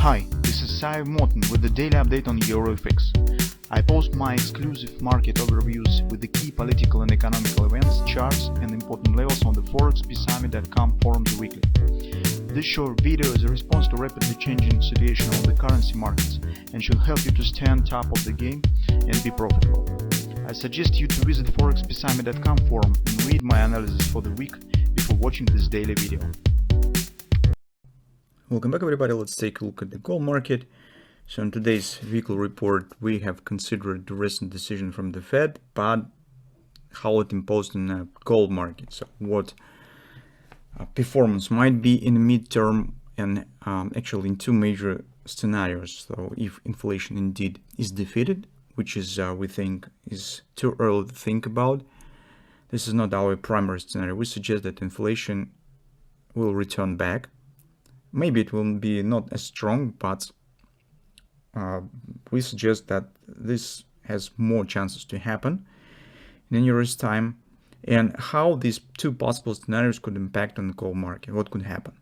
Hi, this is Sive Morten with the daily update on EuroFX. I post my exclusive market overviews with the key political and economical events, charts and important levels on the ForexPeaceArmy.com forums weekly. This short video is a response to rapidly changing situation on the currency markets and should help you to stay on top of the game and be profitable. I suggest you to visit ForexPeaceArmy.com forum and read my analysis for the week before watching this daily video. Welcome back, everybody. Let's take a look at the gold market. So in today's weekly report, we have considered the recent decision from the Fed, but how it imposed on the gold market. So what performance might be in the midterm and actually in two major scenarios. So if inflation indeed is defeated, which is we think is too early to think about. This is not our primary scenario. We suggest that inflation will return back. Maybe it will be not as strong, but we suggest that this has more chances to happen in a year's time, and how these two possible scenarios could impact on the gold market, what could happen.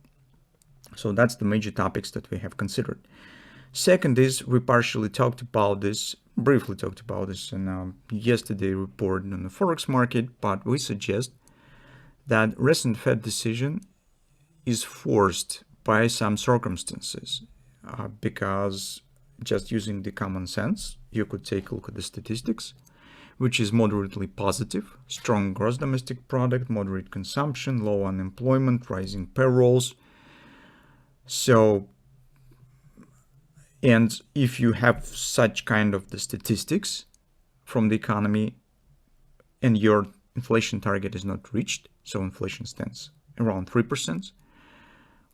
So that's the major topics that we have considered. Second is, we partially talked about this, briefly talked about this in yesterday report on the Forex market, but we suggest that recent Fed decision is forced by some circumstances, because just using the common sense, you could take a look at the statistics, which is moderately positive: strong gross domestic product, moderate consumption, low unemployment, rising payrolls. So, and if you have such kind of the statistics from the economy and your inflation target is not reached, so inflation stands around 3%,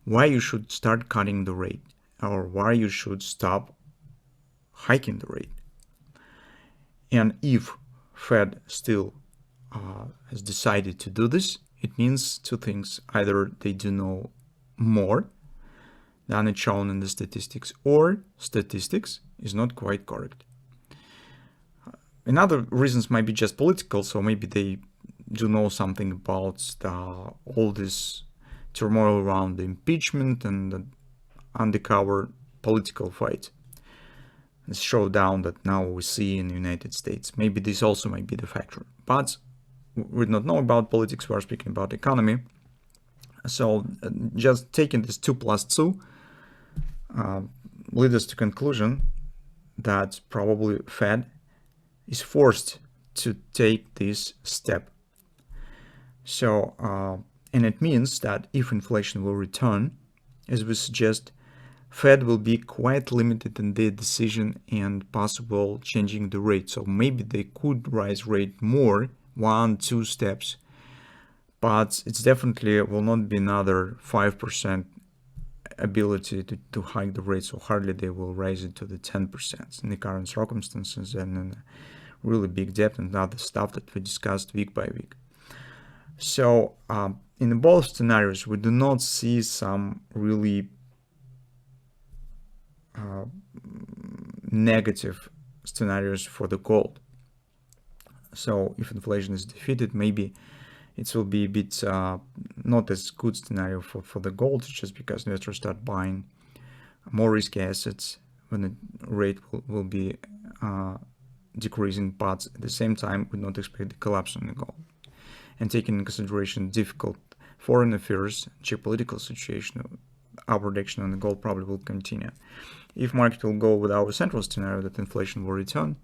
why you should start cutting the rate, or why you should stop hiking the rate. And if Fed still has decided to do this, it means two things: either they do know more than it's shown in the statistics, or statistics is not quite correct. And other reasons might be just political, so maybe they do know something about all this turmoil around the impeachment and the undercover political fight, this showdown that now we see in the United States. Maybe this also might be the factor, but we do not know about politics. We are speaking about economy. So just taking this 2 + 2 leads us to conclusion that probably Fed is forced to take this step. So and it means that if inflation will return, as we suggest, Fed will be quite limited in their decision and possible changing the rate. So maybe they could rise rate more, 1-2 steps, but it's definitely will not be another 5% ability to hike the rate. So hardly they will raise it to the 10% in the current circumstances, and then really big debt and other stuff that we discussed week by week. So in both scenarios, we do not see some really negative scenarios for the gold. So if inflation is defeated, maybe it will be a bit not as good scenario for the gold, just because investors start buying more risky assets when the rate will be decreasing, but at the same time we don't expect the collapse on the gold. And taking into consideration difficult foreign affairs, geopolitical situation, our prediction on the gold probably will continue. If market will go with our central scenario that inflation will return,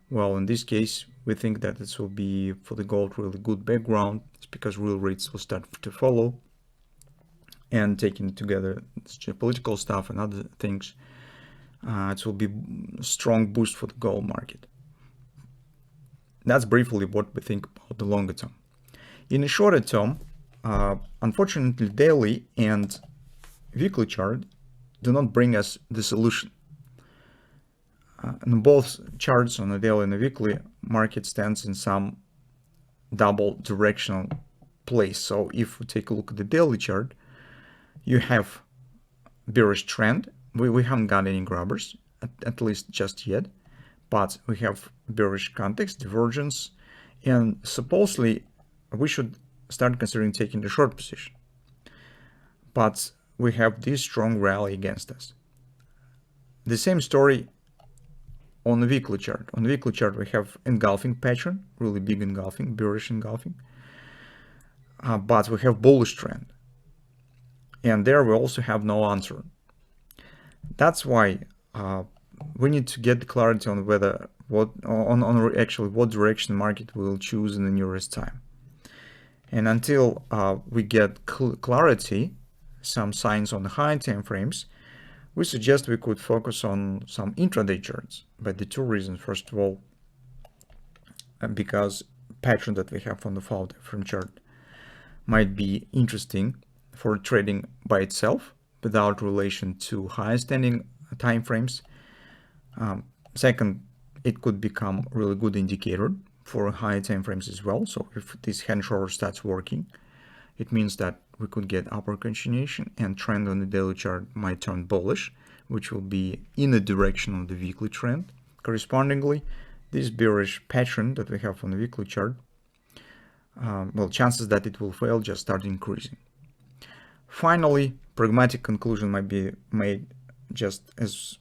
well, in this case, we think that this will be for the gold really good background. It's because real rates will start to follow, and taking together geopolitical stuff and other things, it will be a strong boost for the gold market. That's briefly what we think about the longer term. In the shorter term, unfortunately, daily and weekly chart do not bring us the solution. In both charts, on the daily and the weekly, market stands in some double directional place. So if we take a look at the daily chart, you have bearish trend. We haven't got any grabbers, at least just yet, but we have bearish context, divergence, and supposedly we should start considering taking the short position. But we have this strong rally against us. The same story on the weekly chart. On the weekly chart, we have engulfing pattern, really big engulfing, bearish engulfing. But we have bullish trend. And there we also have no answer. That's why we need to get clarity on whether actually what direction the market will choose in the nearest time. And until we get clarity, some signs on the high time frames, we suggest we could focus on some intraday charts by the two reasons. First of all, because pattern that we have on the 5 time frame chart might be interesting for trading by itself without relation to high standing time frames. Second, it could become a really good indicator for high time frames as well. So if this hand shoulder starts working, it means that we could get upward continuation and trend on the daily chart might turn bullish, which will be in the direction of the weekly trend. Correspondingly, this bearish pattern that we have on the weekly chart, well, chances that it will fail just start increasing. Finally, pragmatic conclusion might be made just as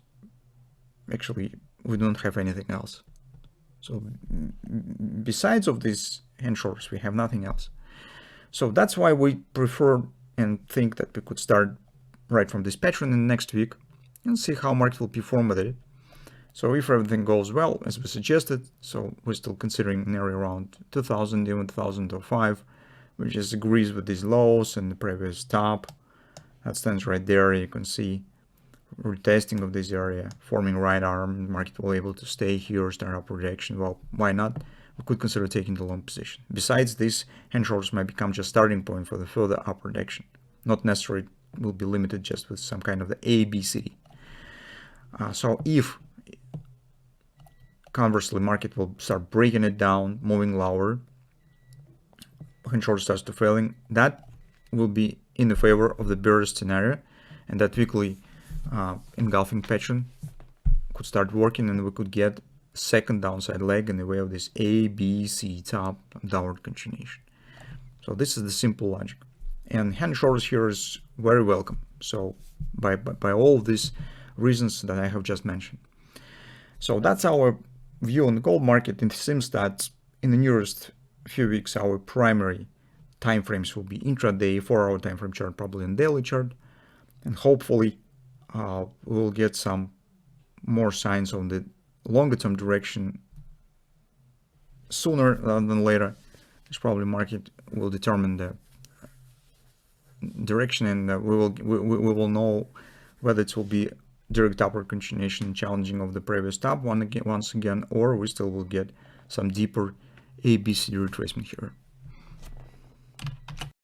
actually we don't have anything else. So besides of these hand shoulders, we have nothing else. So that's why we prefer and think that we could start right from this pattern in next week and see how market will perform with it. So if everything goes well, as we suggested, so we're still considering an area around 2000, even 2005, which just agrees with these lows and the previous top. That stands right there. You can see retesting of this area, forming right arm, market will be able to stay here, start up projection. Well, why not? We could consider taking the long position. Besides this, hand shoulders might become just starting point for the further upward action. Not necessarily will be limited just with some kind of the ABC. So if conversely market will start breaking it down, moving lower, hand shoulder starts to failing, that will be in the favor of the bearish scenario, and that weekly engulfing pattern could start working and we could get second downside leg in the way of this ABC top downward continuation. So this is the simple logic, and hand shoulders here is very welcome. So by all of these reasons that I have just mentioned. So that's our view on the gold market. It seems that in the nearest few weeks our primary time frames will be intraday, 4-hour time frame chart, probably in daily chart, and hopefully we'll get some more signs on the longer term direction sooner rather than later. It's probably market will determine the direction, and we will know whether it will be direct upward continuation challenging of the previous top once again, or we still will get some deeper ABC retracement here.